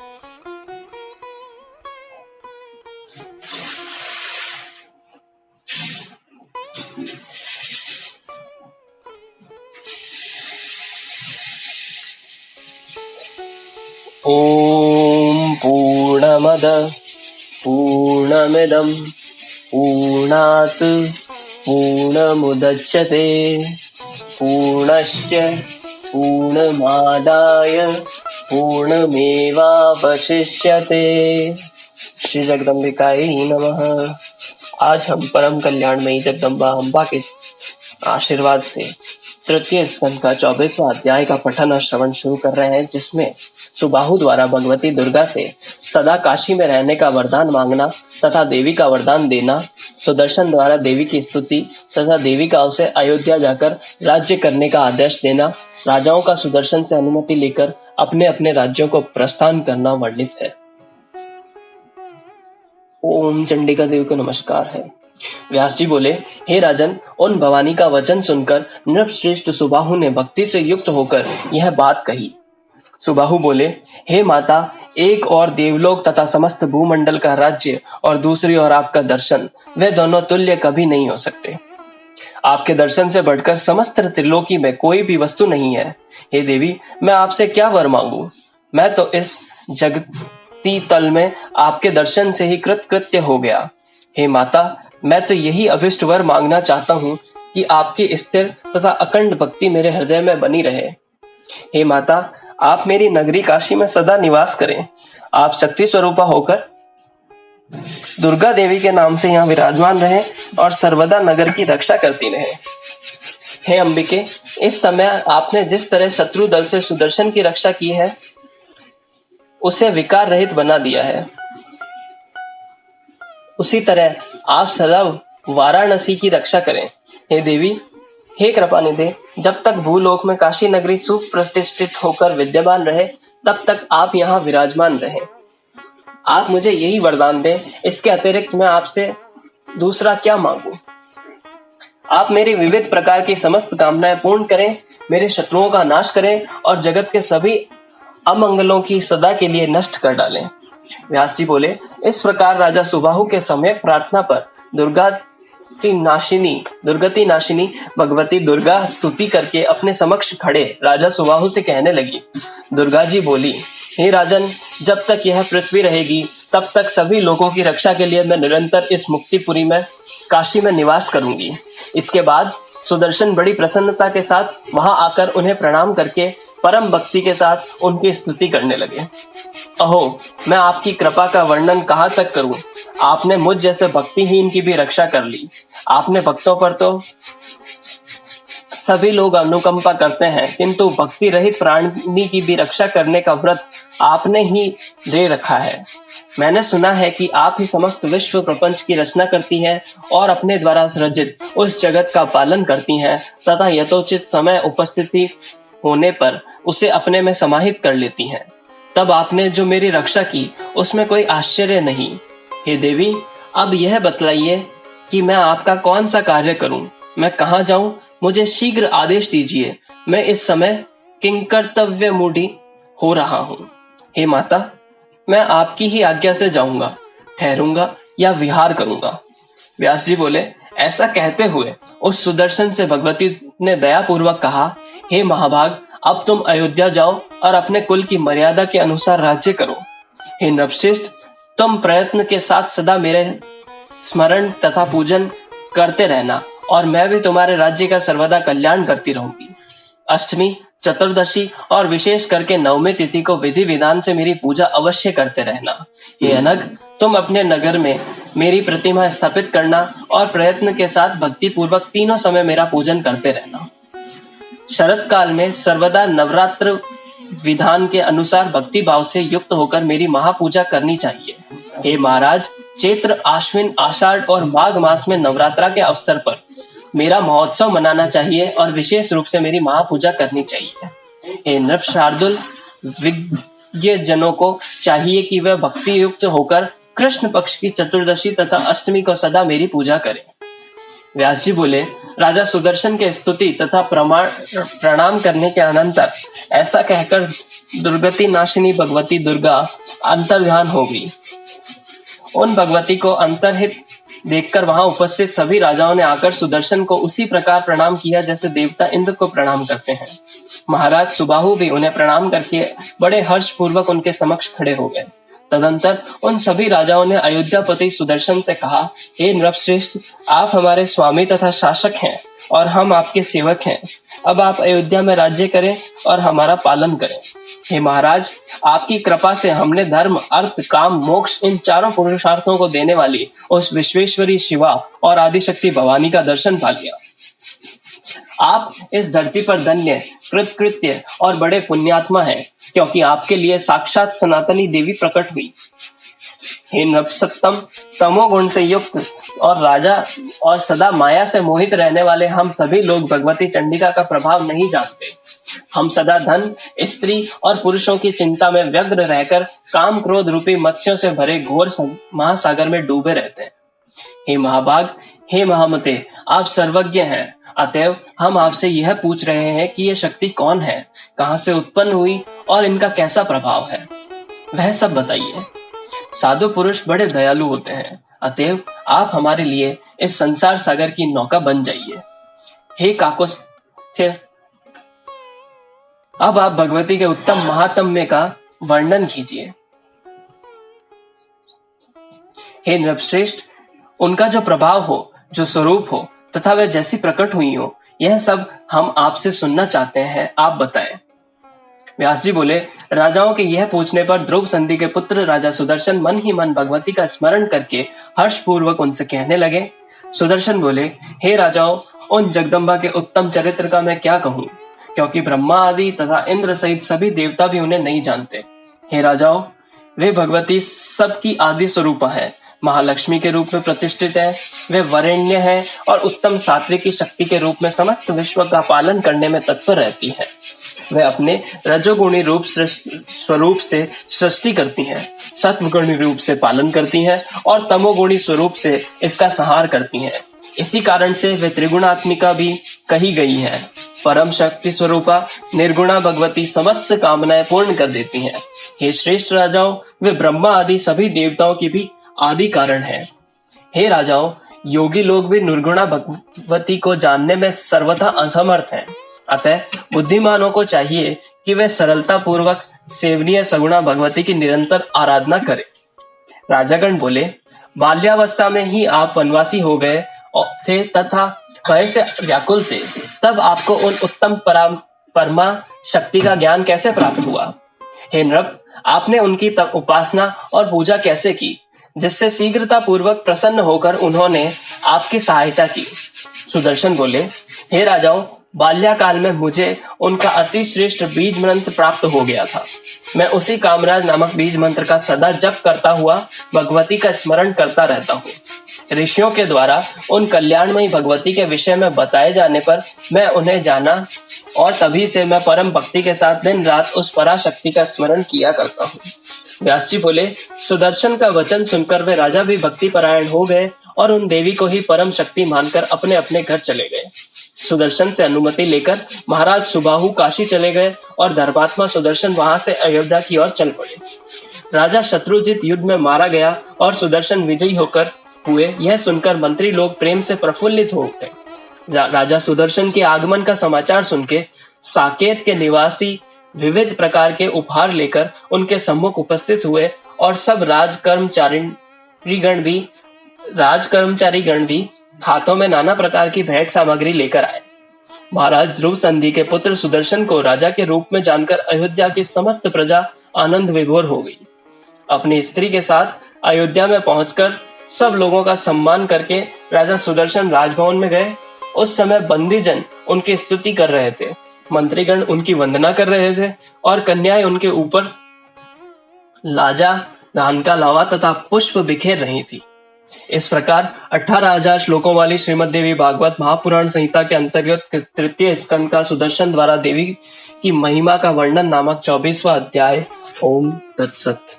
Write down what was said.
ॐ पूर्णमद पूर्णमिदं पूर्णात् पूर्णमुदच्यते पूर्णस्य पूर्णमादाय पूर्णमेवावशिष्यते। श्री जगदम्बिकायै नमः। आज हम परम कल्याणमयी जगदम्बा अम्बा के आशीर्वाद से तृतीय स्कंद का 24वां अध्याय का पठन और श्रवण शुरू कर रहे हैं, जिसमें सुबाहु द्वारा भगवती दुर्गा से सदा काशी में रहने का वरदान मांगना तथा देवी का वरदान देना, सुदर्शन द्वारा देवी की स्तुति तथा देवी का उसे अयोध्या जाकर राज्य करने का आदेश देना, राजाओं का सुदर्शन से अनुमति लेकर अपने अपने राज्यों को प्रस्थान करना वर्णित है। ओम चंडिका देवी को नमस्कार है। व्यास जी बोले, हे राजन, उन भवानी का वचन सुनकर नृपश्रेष्ठ सुबाहु ने भक्ति से युक्त होकर यह बात कही। सुबाहु बोले, हे माता, एक और देवलोक तथा समस्त भूमंडल का राज्य और दूसरी ओर आपका दर्शन, वे दोनों तुल्य कभी नहीं हो सकते। आपके दर्शन से बढ़कर समस्त त्रिलोकी में कोई भी वस्तु नहीं है। हे देवी, मैं आपसे क्या वर मांगू? मैं तो इस जगती तल में आपके दर्शन से ही कृतकृत्य हो गया। हे माता, मैं तो यही अभिष्ट वर मांगना चाहता हूँ कि आपकी स्थिर तथा अखंड भक्ति मेरे हृदय में बनी रहे। हे माता, आप मेरी नगरी काशी में सदा निवास करें। आप शक्ति स्वरूपा होकर दुर्गा देवी के नाम से यहाँ विराजमान रहे और सर्वदा नगर की रक्षा करती रहे। हे अंबिके, इस समय आपने जिस तरह शत्रु दल से सुदर्शन की रक्षा की है, उसे विकार रहित बना दिया है, उसी तरह आप सदा वाराणसी की रक्षा करें। हे देवी, हे कृपानिधे, जब तक भूलोक में काशी नगरी सुप्रतिष्ठित होकर विद्यमान रहे, तब तक आप यहाँ विराजमान रहे। आप मुझे यही वरदान दें, इसके अतिरिक्त मैं आपसे दूसरा क्या मांगू? आप मेरी विविध प्रकार की समस्त कामनाएं पूर्ण करें, मेरे शत्रुओं का नाश करें और जगत के सभी अमंगलों की सदा के लिए नष्ट कर डालें। व्यास जी बोले, इस प्रकार राजा सुबाहु के सम्यक प्रार्थना पर दुर्गति नाशिनी भगवती दुर्गा स्तुति करके अपने समक्ष खड़े राजा सुबाहु से कहने लगी। दुर्गा जी बोली, हे राजन, जब तक यह पृथ्वी रहेगी तब तक सभी लोगों की रक्षा के लिए मैं निरंतर इस मुक्तिपुरी में काशी में निवास करूंगी। इसके बाद सुदर्शन बड़ी प्रसन्नता के साथ वहां आकर उन्हें प्रणाम करके परम भक्ति के साथ उनकी स्तुति करने लगे। अहो, मैं आपकी कृपा का वर्णन कहाँ तक करूं? आपने मुझ जैसे भक्तिहीन की भी रक्षा कर ली। आपने भक्तों पर तो सभी लोग अनुकंपा करते हैं, किंतु भक्ति रहित प्राणी की भी रक्षा करने का व्रत आपने ही ले रखा है। मैंने सुना है कि आप ही समस्त विश्व प्रपंच की रचना करती हैं और अपने द्वारा सृजित उस जगत का पालन करती हैं तथा यथोचित समय उपस्थिति होने पर उसे अपने में समाहित कर लेती हैं। तब आपने जो मेरी रक्षा की, उसमें कोई आश्चर्य नहीं। हे देवी, अब यह बतलाइए कि मैं आपका कौन सा कार्य करूं? मैं कहाँ जाऊं? मुझे शीघ्र आदेश दीजिए। मैं इस समय किंकर्तव्य मूढ़ी हो रहा हूं। हे माता, मैं आपकी ही आज्ञा से जाऊंगा, ठहरूंगा या विहार करूंगा। व्यास जी बोले, ऐसा कहते हुए उस सुदर्शन से भगवती ने दयापूर्वक कहा, हे महाभाग, अब तुम अयोध्या जाओ और अपने कुल की मर्यादा के अनुसार राज्य करो। हे नृपश्रेष्ठ, तुम प्रयत्न के साथ सदा मेरे स्मरण तथा पूजन करते रहना और मैं भी तुम्हारे राज्य का सर्वदा कल्याण करती रहूंगी। अष्टमी, चतुर्दशी और विशेष करके नवमी तिथि को विधि विधान से मेरी पूजा अवश्य करते रहना। हे अनघ, तुम अपने नगर में मेरी प्रतिमा स्थापित करना और प्रयत्न के साथ भक्ति पूर्वक तीनों समय मेरा पूजन करते रहना। शरद काल में सर्वदा नवरात्र विधान के अनुसार भक्ति भाव से युक्त होकर मेरी महापूजा करनी चाहिए। हे महाराज, चैत्र, आश्विन, आषाढ़ और माघ मास में नवरात्रा के अवसर पर मेरा महोत्सव मनाना चाहिए और विशेष रूप से मेरी महापूजा करनी चाहिए। हे नृप शार्दुल, विज्ञ जनों को चाहिए कि वह भक्ति युक्त होकर कृष्ण पक्ष की चतुर्दशी तथा अष्टमी को सदा मेरी पूजा करें। व्यास जी बोले, राजा सुदर्शन के स्तुति तथा प्रणाम करने के अनंतर ऐसा कहकर दुर्गति नाशिनी भगवती दुर्गा अंतर्ध्यान हो गई। उन भगवती को अंतर्हित देखकर वहां उपस्थित सभी राजाओं ने आकर सुदर्शन को उसी प्रकार प्रणाम किया जैसे देवता इंद्र को प्रणाम करते हैं। महाराज सुबाहु भी उन्हें प्रणाम करके बड़े हर्ष पूर्वक उनके समक्ष खड़े हो गए। तदंतर उन सभी राजाओं ने अयोध्यापति सुदर्शन से कहा, हे नृपश्रेष्ठ, आप हमारे स्वामी तथा शासक हैं और हम आपके सेवक हैं। अब आप अयोध्या में राज्य करें और हमारा पालन करें। हे महाराज, आपकी कृपा से हमने धर्म, अर्थ, काम, मोक्ष इन चारों पुरुषार्थों को देने वाली उस विश्वेश्वरी शिवा और आदिशक्ति भवानी का दर्शन पा लिया। आप इस धरती पर धन्य, कृतकृत्य और बड़े पुण्यात्मा हैं, क्योंकि आपके लिए साक्षात सनातनी देवी प्रकट हुई। हे नृपसत्तम, तमोगुण से युक्त और राजा और सदा माया से मोहित रहने वाले हम सभी लोग भगवती चंडिका का प्रभाव नहीं जानते। हम सदा धन, स्त्री और पुरुषों की चिंता में व्यग्र रहकर काम क्रोध रूपी मत्स्यों से भरे घोर महासागर में डूबे रहते हैं। हे महाभाग, हे महामते, आप सर्वज्ञ हैं। अतएव हम आपसे यह पूछ रहे हैं कि ये शक्ति कौन है, कहां से उत्पन्न हुई और इनका कैसा प्रभाव है, वह सब बताइए। साधु पुरुष बड़े दयालु होते हैं, अतएव आप हमारे लिए इस संसार सागर की नौका बन जाइए। हे काकुत्स्थ्य, अब आप भगवती के उत्तम महात्म्य का वर्णन कीजिए। हे नृपश्रेष्ठ, उनका जो प्रभाव हो, जो स्वरूप हो तथा वे जैसी प्रकट हुई हो, यह सब हम आपसे सुनना चाहते हैं, आप बताएं। व्यास जी बोले, राजाओं के यह पूछने पर ध्रुव संधि के पुत्र राजा सुदर्शन मन ही मन भगवती का स्मरण करके हर्ष पूर्वक उनसे कहने लगे। सुदर्शन बोले, हे राजाओं, उन जगदम्बा के उत्तम चरित्र का मैं क्या कहूँ, क्योंकि ब्रह्मा आदि तथा इंद्र सहित सभी देवता भी उन्हें नहीं जानते। हे राजाओं, वे भगवती सबकी आदि स्वरूपा है, महालक्ष्मी के रूप में प्रतिष्ठित है। वे वरेण्य है और उत्तम सात्विकी शक्ति के रूप में समस्त विश्व का पालन करने में तत्पर रहती है। वे अपने रजोगुणी रूप स्वरूप से सृष्टि करती हैं, सत्वगुणी रूप से पालन करती हैं और तमोगुणी स्वरूप से इसका संहार करती हैं। इसी कारण से वे त्रिगुणात्मिका भी कही गई है। परम शक्ति स्वरूपा निर्गुणा भगवती समस्त कामनाएं पूर्ण कर देती हैं। हे श्रेष्ठ राजाओं, वे ब्रह्मा आदि सभी देवताओं की भी आदि कारण है। हे राजाओं, योगी लोग भी निर्गुणा भगवती को जानने में सर्वथा असमर्थ हैं। अतः बुद्धिमानों को चाहिए कि वे सरलता पूर्वक सेवनीय सगुणा भगवती की निरंतर आराधना करें। राजागण बोले, बाल्यावस्था में ही आप वनवासी हो गए थे तथा भय से व्याकुल थे, तब आपको उन उत्तम परमा शक्ति का ज्ञान कैसे प्राप्त हुआ? हे नृप, आपने उनकी उपासना और पूजा कैसे की, जिससे शीघ्रता पूर्वक प्रसन्न होकर उन्होंने आपकी सहायता की? सुदर्शन बोले, हे राजाओं, बाल्याकाल में मुझे उनका अति श्रेष्ठ बीज मंत्र प्राप्त हो गया था। मैं उसी कामराज नामक बीज मंत्र का सदा जप करता हुआ भगवती का स्मरण करता रहता हूँ। ऋषियों के द्वारा उन कल्याणमयी भगवती के विषय में बताए जाने पर मैं उन्हें जाना और तभी से मैं परम भक्ति के साथ दिन रात उस पराशक्ति का स्मरण किया करता हूँ। व्यास जी बोले, सुदर्शन का वचन सुनकर वे राजा भी भक्ति परायण हो गए और उन देवी को ही परम शक्ति मानकर अपने अपने घर चले गए। सुदर्शन से अनुमति लेकर महाराज सुबाहु काशी चले गए और धर्मात्मा सुदर्शन वहां से अयोध्या की ओर चल पड़े। राजा शत्रुजित युद्ध में मारा गया और सुदर्शन विजयी होकर हुए, यह सुनकर मंत्री लोग प्रेम से प्रफुल्लित हो उठे। राजा सुदर्शन के आगमन का समाचार सुनके साकेत के निवासी विविध प्रकार के उपहार लेकर उनके सम्मुख उपस्थित हुए और सब राजकर्मचारी गण भी हाथों में नाना प्रकार की भेंट सामग्री लेकर आए। महाराज ध्रुव संधि के पुत्र सुदर्शन को राजा के रूप में जानकर अयोध्या की समस्त प्रजा आनंद विभोर हो गई। अपनी स्त्री के साथ अयोध्या में पहुंचकर सब लोगों का सम्मान करके राजा सुदर्शन राजभवन में गए। उस समय बंदी जन उनकी स्तुति कर रहे थे, मंत्रीगण उनकी वंदना कर रहे थे और कन्याएं उनके ऊपर लाजा, धान का लावा तथा पुष्प बिखेर रही थी। इस प्रकार 18,000 श्लोकों वाली श्रीमद् देवी भागवत महापुराण संहिता के अंतर्गत तृतीय स्कंद का सुदर्शन द्वारा देवी की महिमा का वर्णन नामक 24वां अध्याय। ओम तत्सत।